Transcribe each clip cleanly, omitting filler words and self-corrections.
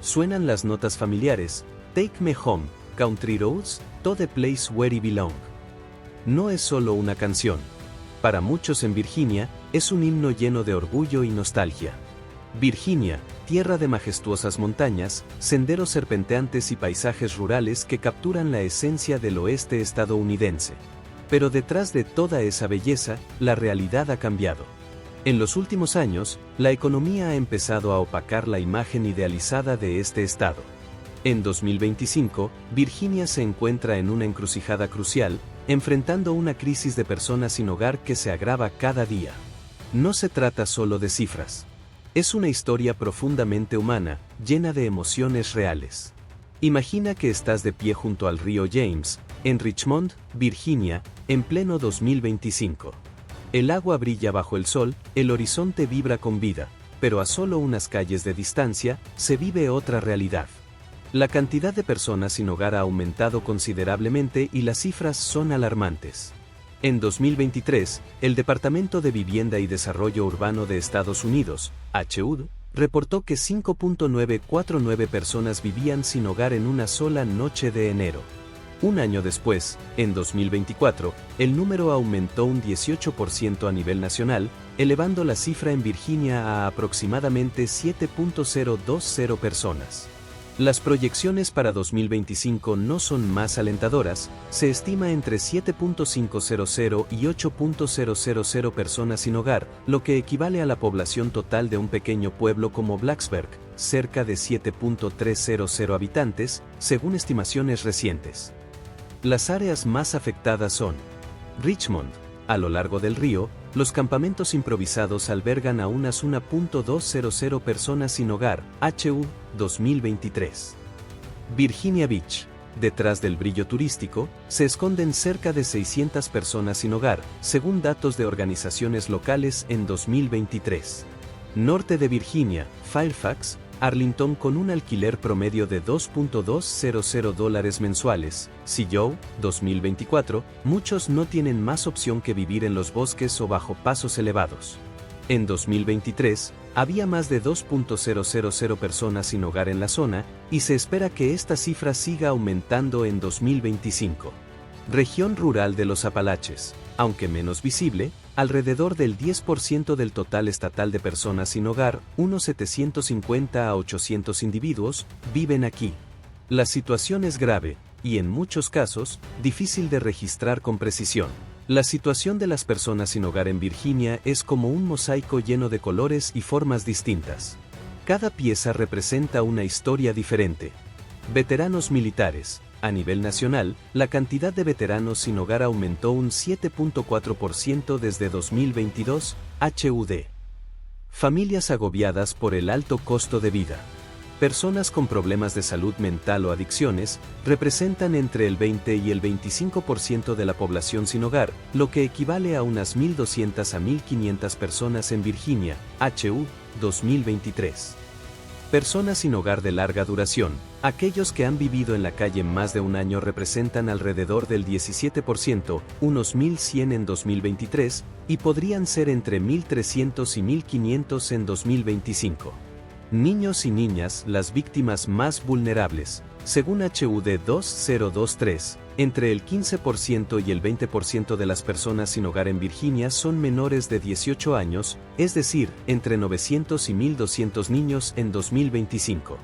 Suenan las notas familiares, Take Me Home, Country Roads, To the Place Where I Belong. No es solo una canción. Para muchos en Virginia, es un himno lleno de orgullo y nostalgia. Virginia, tierra de majestuosas montañas, senderos serpenteantes y paisajes rurales que capturan la esencia del oeste estadounidense. Pero detrás de toda esa belleza, la realidad ha cambiado. En los últimos años, la economía ha empezado a opacar la imagen idealizada de este estado. En 2025, Virginia se encuentra en una encrucijada crucial, enfrentando una crisis de personas sin hogar que se agrava cada día. No se trata solo de cifras. Es una historia profundamente humana, llena de emociones reales. Imagina que estás de pie junto al río James, en Richmond, Virginia, en pleno 2025. El agua brilla bajo el sol, el horizonte vibra con vida, pero a solo unas calles de distancia, se vive otra realidad. La cantidad de personas sin hogar ha aumentado considerablemente y las cifras son alarmantes. En 2023, el Departamento de Vivienda y Desarrollo Urbano de Estados Unidos, HUD, reportó que 5.949 personas vivían sin hogar en una sola noche de enero. Un año después, en 2024, el número aumentó un 18% a nivel nacional, elevando la cifra en Virginia a aproximadamente 7.020 personas. Las proyecciones para 2025 no son más alentadoras, se estima entre 7.500 y 8.000 personas sin hogar, lo que equivale a la población total de un pequeño pueblo como Blacksburg, cerca de 7.300 habitantes, según estimaciones recientes. Las áreas más afectadas son Richmond. A lo largo del río, los campamentos improvisados albergan a unas 1.200 personas sin hogar, HU 2023. Virginia Beach. Detrás del brillo turístico, se esconden cerca de 600 personas sin hogar, según datos de organizaciones locales en 2023. Norte de Virginia, Fairfax, Arlington con un alquiler promedio de $2.200 mensuales. CEO, 2024, muchos no tienen más opción que vivir en los bosques o bajo pasos elevados. En 2023, había más de 2.000 personas sin hogar en la zona, y se espera que esta cifra siga aumentando en 2025. Región rural de los Apalaches. Aunque menos visible, alrededor del 10% del total estatal de personas sin hogar, unos 750 a 800 individuos, viven aquí. La situación es grave, y en muchos casos, difícil de registrar con precisión. La situación de las personas sin hogar en Virginia es como un mosaico lleno de colores y formas distintas. Cada pieza representa una historia diferente. Veteranos militares. A nivel nacional, la cantidad de veteranos sin hogar aumentó un 7.4% desde 2022, HUD. Familias agobiadas por el alto costo de vida. Personas con problemas de salud mental o adicciones representan entre el 20 y el 25% de la población sin hogar, lo que equivale a unas 1.200 a 1.500 personas en Virginia, HU 2023. Personas sin hogar de larga duración. Aquellos que han vivido en la calle más de un año representan alrededor del 17%, unos 1.100 en 2023, y podrían ser entre 1.300 y 1.500 en 2025. Niños y niñas, las víctimas más vulnerables. Según HUD 2023, entre el 15% y el 20% de las personas sin hogar en Virginia son menores de 18 años, es decir, entre 900 y 1.200 niños en 2025.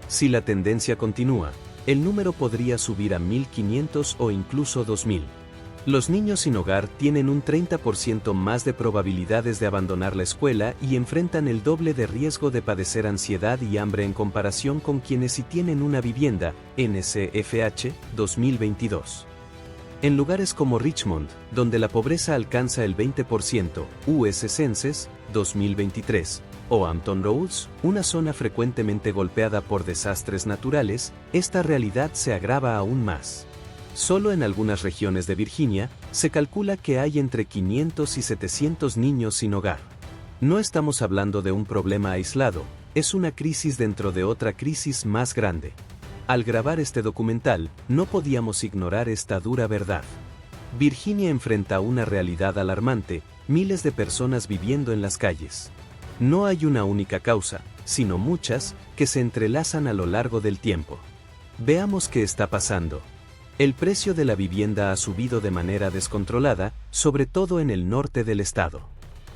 Si la tendencia continúa, el número podría subir a 1.500 o incluso 2.000. Los niños sin hogar tienen un 30% más de probabilidades de abandonar la escuela y enfrentan el doble de riesgo de padecer ansiedad y hambre en comparación con quienes sí tienen una vivienda, NCFH, 2022. En lugares como Richmond, donde la pobreza alcanza el 20%, US Census, 2023, o Hampton Roads, una zona frecuentemente golpeada por desastres naturales, esta realidad se agrava aún más. Solo en algunas regiones de Virginia, se calcula que hay entre 500 y 700 niños sin hogar. No estamos hablando de un problema aislado, es una crisis dentro de otra crisis más grande. Al grabar este documental, no podíamos ignorar esta dura verdad. Virginia enfrenta una realidad alarmante, miles de personas viviendo en las calles. No hay una única causa, sino muchas, que se entrelazan a lo largo del tiempo. Veamos qué está pasando. El precio de la vivienda ha subido de manera descontrolada, sobre todo en el norte del estado.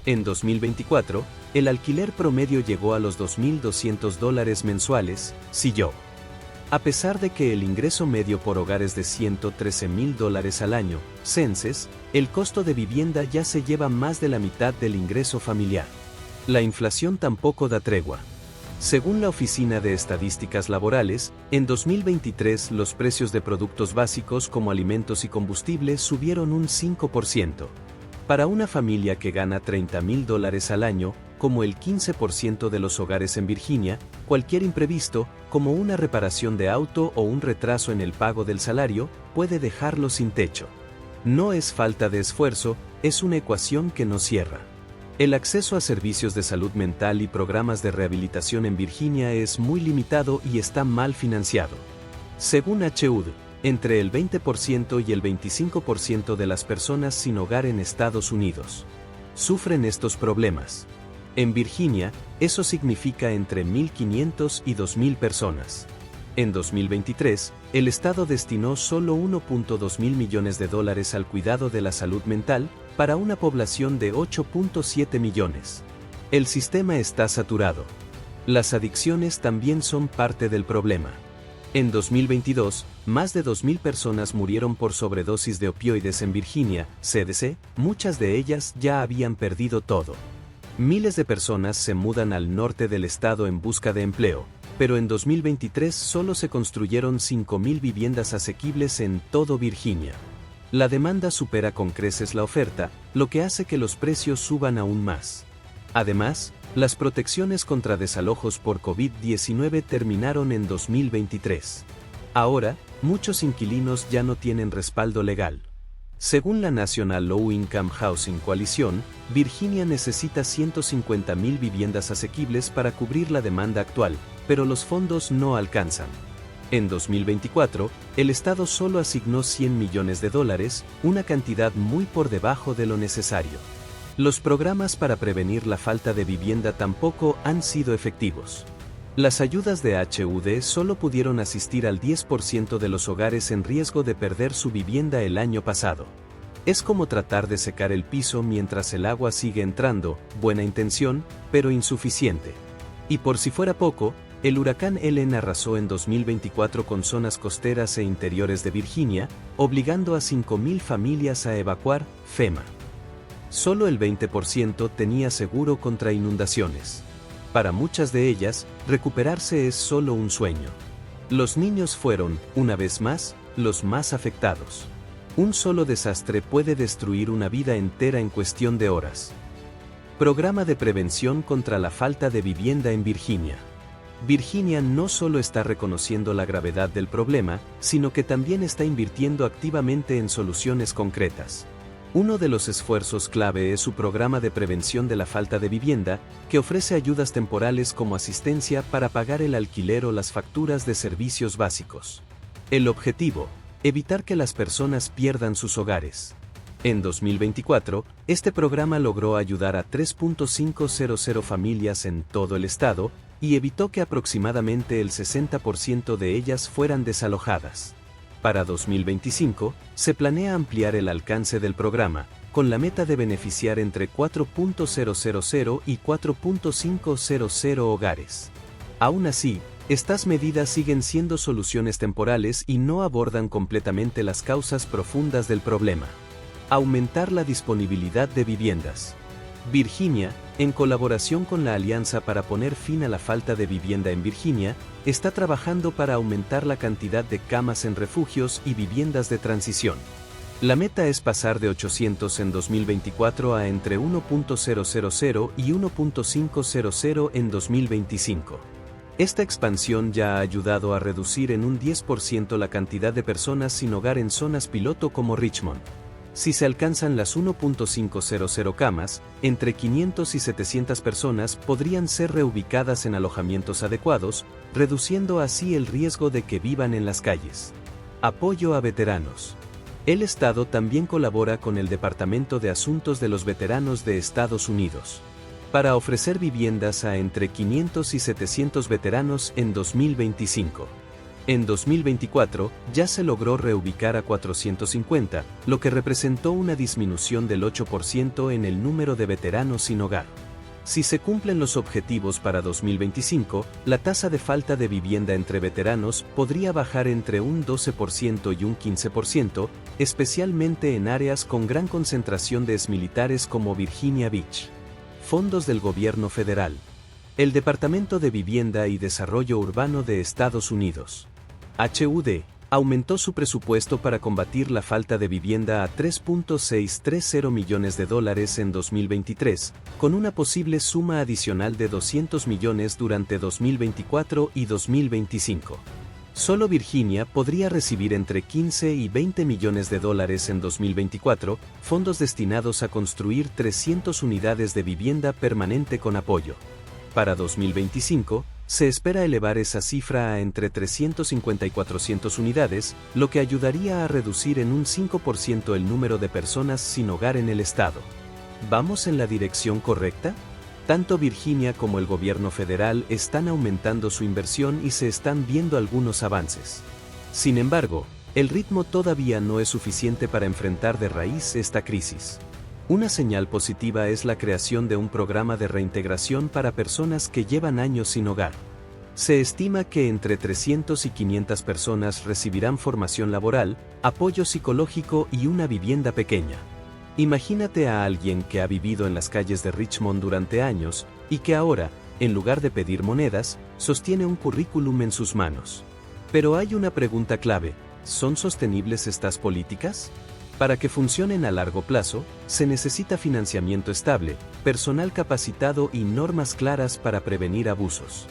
En 2024, el alquiler promedio llegó a los $2,200 mensuales, CIO. A pesar de que el ingreso medio por hogar es de $113,000 al año, Census, el costo de vivienda ya se lleva más de la mitad del ingreso familiar. La inflación tampoco da tregua. Según la Oficina de Estadísticas Laborales, en 2023 los precios de productos básicos como alimentos y combustibles subieron un 5%. Para una familia que gana $30,000 al año, como el 15% de los hogares en Virginia, cualquier imprevisto, como una reparación de auto o un retraso en el pago del salario, puede dejarlo sin techo. No es falta de esfuerzo, es una ecuación que no cierra. El acceso a servicios de salud mental y programas de rehabilitación en Virginia es muy limitado y está mal financiado. Según HUD, entre el 20% y el 25% de las personas sin hogar en Estados Unidos sufren estos problemas. En Virginia, eso significa entre 1,500 y 2,000 personas. En 2023, el estado destinó solo $1.2 mil millones al cuidado de la salud mental, para una población de 8.7 millones. El sistema está saturado. Las adicciones también son parte del problema. En 2022, más de 2,000 personas murieron por sobredosis de opioides en Virginia, CDC, muchas de ellas ya habían perdido todo. Miles de personas se mudan al norte del estado en busca de empleo, pero en 2023 solo se construyeron 5,000 viviendas asequibles en todo Virginia. La demanda supera con creces la oferta, lo que hace que los precios suban aún más. Además, las protecciones contra desalojos por COVID-19 terminaron en 2023. Ahora, muchos inquilinos ya no tienen respaldo legal. Según la National Low Income Housing Coalition, Virginia necesita 150,000 viviendas asequibles para cubrir la demanda actual, pero los fondos no alcanzan. En 2024, el estado solo asignó $100 millones, una cantidad muy por debajo de lo necesario. Los programas para prevenir la falta de vivienda tampoco han sido efectivos. Las ayudas de HUD solo pudieron asistir al 10% de los hogares en riesgo de perder su vivienda el año pasado. Es como tratar de secar el piso mientras el agua sigue entrando, buena intención, pero insuficiente. Y por si fuera poco, el huracán Helene arrasó en 2024 con zonas costeras e interiores de Virginia, obligando a 5,000 familias a evacuar, FEMA. Solo el 20% tenía seguro contra inundaciones. Para muchas de ellas, recuperarse es solo un sueño. Los niños fueron, una vez más, los más afectados. Un solo desastre puede destruir una vida entera en cuestión de horas. Programa de prevención contra la falta de vivienda en Virginia. Virginia no solo está reconociendo la gravedad del problema, sino que también está invirtiendo activamente en soluciones concretas. Uno de los esfuerzos clave es su programa de prevención de la falta de vivienda, que ofrece ayudas temporales como asistencia para pagar el alquiler o las facturas de servicios básicos. El objetivo: evitar que las personas pierdan sus hogares. En 2024, este programa logró ayudar a 3.500 familias en todo el estado, y evitó que aproximadamente el 60% de ellas fueran desalojadas. Para 2025, se planea ampliar el alcance del programa, con la meta de beneficiar entre 4.000 y 4.500 hogares. Aún así, estas medidas siguen siendo soluciones temporales y no abordan completamente las causas profundas del problema. Aumentar la disponibilidad de viviendas. Virginia, en colaboración con la Alianza para poner fin a la falta de vivienda en Virginia, está trabajando para aumentar la cantidad de camas en refugios y viviendas de transición. La meta es pasar de 800 en 2024 a entre 1.000 y 1.500 en 2025. Esta expansión ya ha ayudado a reducir en un 10% la cantidad de personas sin hogar en zonas piloto como Richmond. Si se alcanzan las 1.500 camas, entre 500 y 700 personas podrían ser reubicadas en alojamientos adecuados, reduciendo así el riesgo de que vivan en las calles. Apoyo a veteranos. El Estado también colabora con el Departamento de Asuntos de los Veteranos de Estados Unidos. para ofrecer viviendas a entre 500 y 700 veteranos en 2025. En 2024, ya se logró reubicar a 450, lo que representó una disminución del 8% en el número de veteranos sin hogar. Si se cumplen los objetivos para 2025, la tasa de falta de vivienda entre veteranos podría bajar entre un 12% y un 15%, especialmente en áreas con gran concentración de exmilitares como Virginia Beach. Fondos del gobierno federal. El Departamento de Vivienda y Desarrollo Urbano de Estados Unidos, HUD, aumentó su presupuesto para combatir la falta de vivienda a $3.630 millones en 2023, con una posible suma adicional de $200 millones durante 2024 y 2025. Solo Virginia podría recibir entre 15 y 20 millones de dólares en 2024, fondos destinados a construir 300 unidades de vivienda permanente con apoyo. Para 2025, se espera elevar esa cifra a entre 350 y 400 unidades, lo que ayudaría a reducir en un 5% el número de personas sin hogar en el estado. ¿Vamos en la dirección correcta? Tanto Virginia como el gobierno federal están aumentando su inversión y se están viendo algunos avances. Sin embargo, el ritmo todavía no es suficiente para enfrentar de raíz esta crisis. Una señal positiva es la creación de un programa de reintegración para personas que llevan años sin hogar. Se estima que entre 300 y 500 personas recibirán formación laboral, apoyo psicológico y una vivienda pequeña. Imagínate a alguien que ha vivido en las calles de Richmond durante años y que ahora, en lugar de pedir monedas, sostiene un currículum en sus manos. Pero hay una pregunta clave: ¿son sostenibles estas políticas? Para que funcionen a largo plazo, se necesita financiamiento estable, personal capacitado y normas claras para prevenir abusos.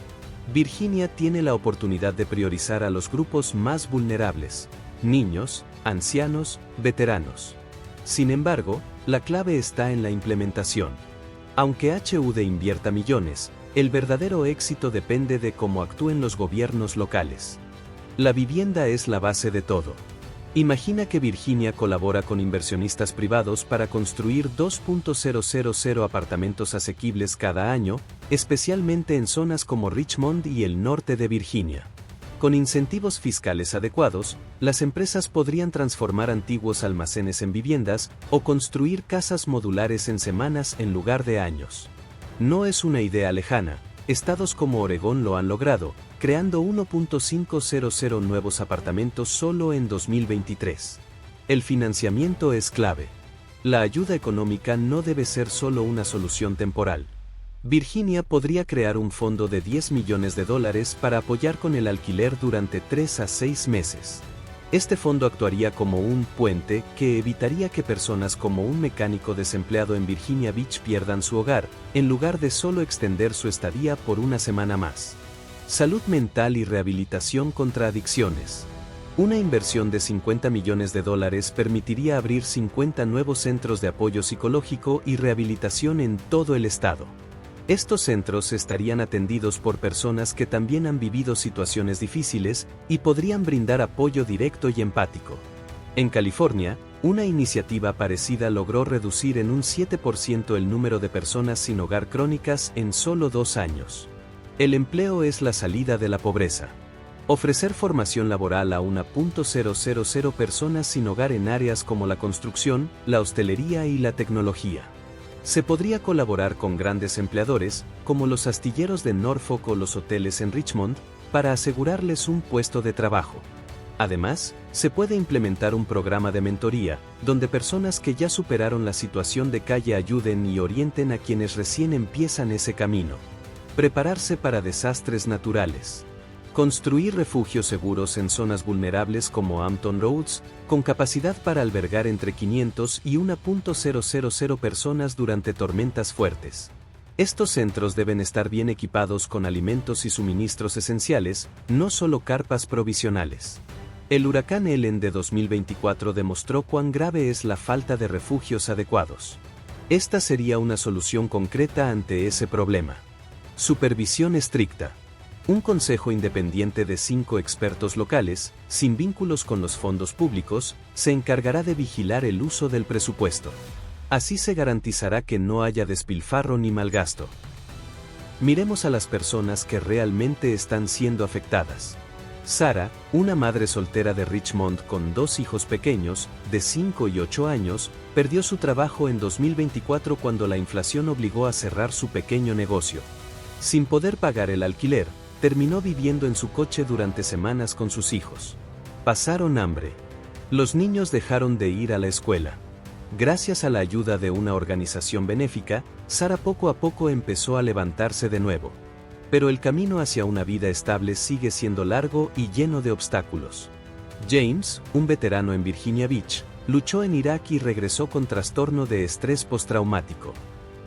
Virginia tiene la oportunidad de priorizar a los grupos más vulnerables: niños, ancianos, veteranos. Sin embargo, la clave está en la implementación. Aunque HUD invierta millones, el verdadero éxito depende de cómo actúen los gobiernos locales. La vivienda es la base de todo. Imagina que Virginia colabora con inversionistas privados para construir 2.000 apartamentos asequibles cada año, especialmente en zonas como Richmond y el norte de Virginia. Con incentivos fiscales adecuados, las empresas podrían transformar antiguos almacenes en viviendas o construir casas modulares en semanas en lugar de años. No es una idea lejana, estados como Oregón lo han logrado, creando 1.500 nuevos apartamentos solo en 2023. El financiamiento es clave. La ayuda económica no debe ser solo una solución temporal. Virginia podría crear un fondo de $10 millones para apoyar con el alquiler durante 3 a 6 meses. Este fondo actuaría como un puente que evitaría que personas como un mecánico desempleado en Virginia Beach pierdan su hogar, en lugar de solo extender su estadía por una semana más. Salud mental y rehabilitación contra adicciones. Una inversión de $50 millones permitiría abrir 50 nuevos centros de apoyo psicológico y rehabilitación en todo el estado. Estos centros estarían atendidos por personas que también han vivido situaciones difíciles y podrían brindar apoyo directo y empático. En California, una iniciativa parecida logró reducir en un 7% el número de personas sin hogar crónicas en solo 2 años. El empleo es la salida de la pobreza. Ofrecer formación laboral a 1.000 personas sin hogar en áreas como la construcción, la hostelería y la tecnología. Se podría colaborar con grandes empleadores, como los astilleros de Norfolk o los hoteles en Richmond, para asegurarles un puesto de trabajo. Además, se puede implementar un programa de mentoría, donde personas que ya superaron la situación de calle ayuden y orienten a quienes recién empiezan ese camino. Prepararse para desastres naturales. Construir refugios seguros en zonas vulnerables como Hampton Roads, con capacidad para albergar entre 500 y 1.000 personas durante tormentas fuertes. Estos centros deben estar bien equipados con alimentos y suministros esenciales, no solo carpas provisionales. El huracán Ellen de 2024 demostró cuán grave es la falta de refugios adecuados. Esta sería una solución concreta ante ese problema. Supervisión estricta. Un consejo independiente de 5 expertos locales, sin vínculos con los fondos públicos, se encargará de vigilar el uso del presupuesto. Así se garantizará que no haya despilfarro ni malgasto. Miremos a las personas que realmente están siendo afectadas. Sara, una madre soltera de Richmond con 2 hijos pequeños, de 5 y 8 años, perdió su trabajo en 2024 cuando la inflación obligó a cerrar su pequeño negocio. Sin poder pagar el alquiler, terminó viviendo en su coche durante semanas con sus hijos. Pasaron hambre. Los niños dejaron de ir a la escuela. Gracias a la ayuda de una organización benéfica, Sara poco a poco empezó a levantarse de nuevo. Pero el camino hacia una vida estable sigue siendo largo y lleno de obstáculos. James, un veterano en Virginia Beach, luchó en Irak y regresó con trastorno de estrés postraumático.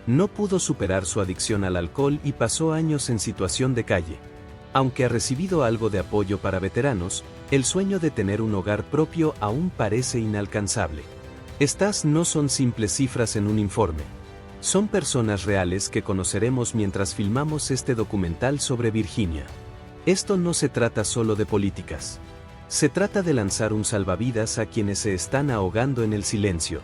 No pudo superar su adicción al alcohol y pasó años en situación de calle. Aunque ha recibido algo de apoyo para veteranos, el sueño de tener un hogar propio aún parece inalcanzable. Estas no son simples cifras en un informe. Son personas reales que conoceremos mientras filmamos este documental sobre Virginia. Esto no se trata solo de políticas. Se trata de lanzar un salvavidas a quienes se están ahogando en el silencio.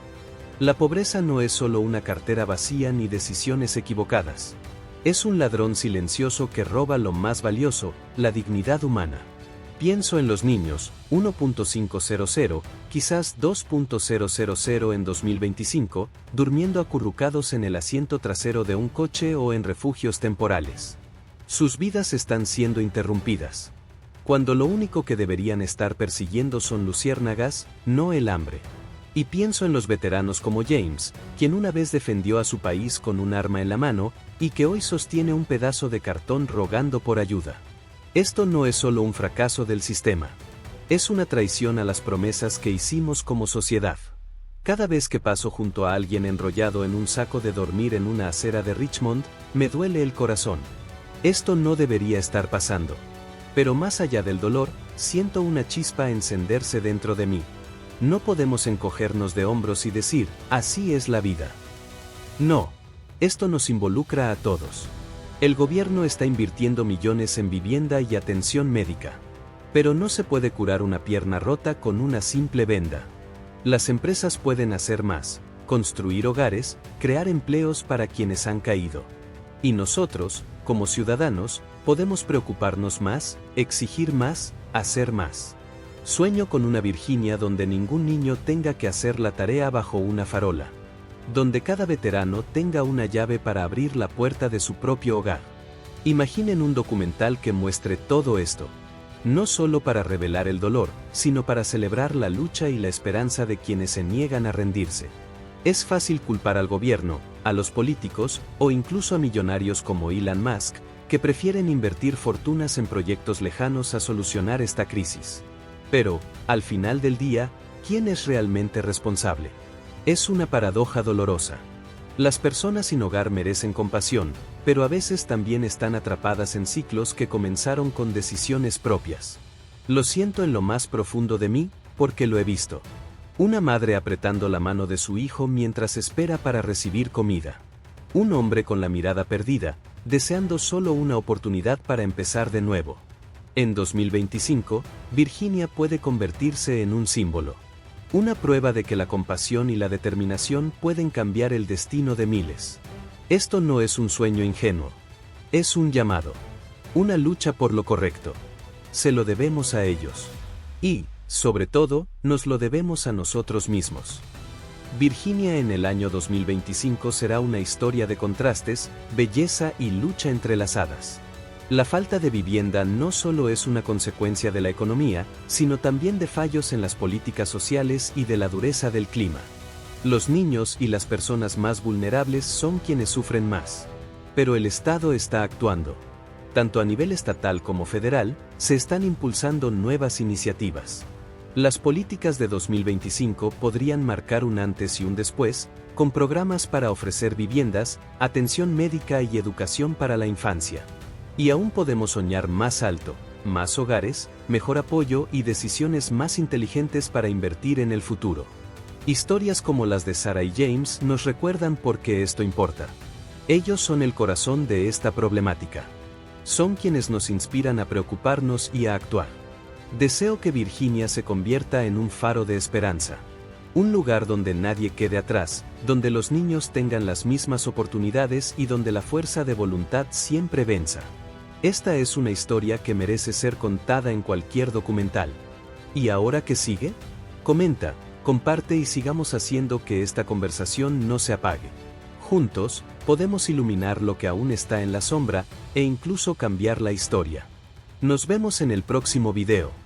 La pobreza no es solo una cartera vacía ni decisiones equivocadas. Es un ladrón silencioso que roba lo más valioso, la dignidad humana. Pienso en los niños, 1.500, quizás 2.000 en 2025, durmiendo acurrucados en el asiento trasero de un coche o en refugios temporales. Sus vidas están siendo interrumpidas. Cuando lo único que deberían estar persiguiendo son luciérnagas, no el hambre. Y pienso en los veteranos como James, quien una vez defendió a su país con un arma en la mano, y que hoy sostiene un pedazo de cartón rogando por ayuda. Esto no es solo un fracaso del sistema. Es una traición a las promesas que hicimos como sociedad. Cada vez que paso junto a alguien enrollado en un saco de dormir en una acera de Richmond, me duele el corazón. Esto no debería estar pasando. Pero más allá del dolor, siento una chispa encenderse dentro de mí. No podemos encogernos de hombros y decir, así es la vida. No. Esto nos involucra a todos. El gobierno está invirtiendo millones en vivienda y atención médica. Pero no se puede curar una pierna rota con una simple venda. Las empresas pueden hacer más, construir hogares, crear empleos para quienes han caído. Y nosotros, como ciudadanos, podemos preocuparnos más, exigir más, hacer más. Sueño con una Virginia donde ningún niño tenga que hacer la tarea bajo una farola. Donde cada veterano tenga una llave para abrir la puerta de su propio hogar. Imaginen un documental que muestre todo esto. No solo para revelar el dolor, sino para celebrar la lucha y la esperanza de quienes se niegan a rendirse. Es fácil culpar al gobierno, a los políticos, o incluso a millonarios como Elon Musk, que prefieren invertir fortunas en proyectos lejanos a solucionar esta crisis. Pero, al final del día, ¿quién es realmente responsable? Es una paradoja dolorosa. Las personas sin hogar merecen compasión, pero a veces también están atrapadas en ciclos que comenzaron con decisiones propias. Lo siento en lo más profundo de mí, porque lo he visto. Una madre apretando la mano de su hijo mientras espera para recibir comida. Un hombre con la mirada perdida, deseando solo una oportunidad para empezar de nuevo. En 2025, Virginia puede convertirse en un símbolo. Una prueba de que la compasión y la determinación pueden cambiar el destino de miles. Esto no es un sueño ingenuo. Es un llamado. Una lucha por lo correcto. Se lo debemos a ellos. Y, sobre todo, nos lo debemos a nosotros mismos. Virginia en el año 2025 será una historia de contrastes, belleza y lucha entrelazadas. La falta de vivienda no solo es una consecuencia de la economía, sino también de fallos en las políticas sociales y de la dureza del clima. Los niños y las personas más vulnerables son quienes sufren más. Pero el Estado está actuando. Tanto a nivel estatal como federal, se están impulsando nuevas iniciativas. Las políticas de 2025 podrían marcar un antes y un después, con programas para ofrecer viviendas, atención médica y educación para la infancia. Y aún podemos soñar más alto, más hogares, mejor apoyo y decisiones más inteligentes para invertir en el futuro. Historias como las de Sara y James nos recuerdan por qué esto importa. Ellos son el corazón de esta problemática. Son quienes nos inspiran a preocuparnos y a actuar. Deseo que Virginia se convierta en un faro de esperanza. Un lugar donde nadie quede atrás, donde los niños tengan las mismas oportunidades y donde la fuerza de voluntad siempre venza. Esta es una historia que merece ser contada en cualquier documental. ¿Y ahora qué sigue? Comenta, comparte y sigamos haciendo que esta conversación no se apague. Juntos, podemos iluminar lo que aún está en la sombra, e incluso cambiar la historia. Nos vemos en el próximo video.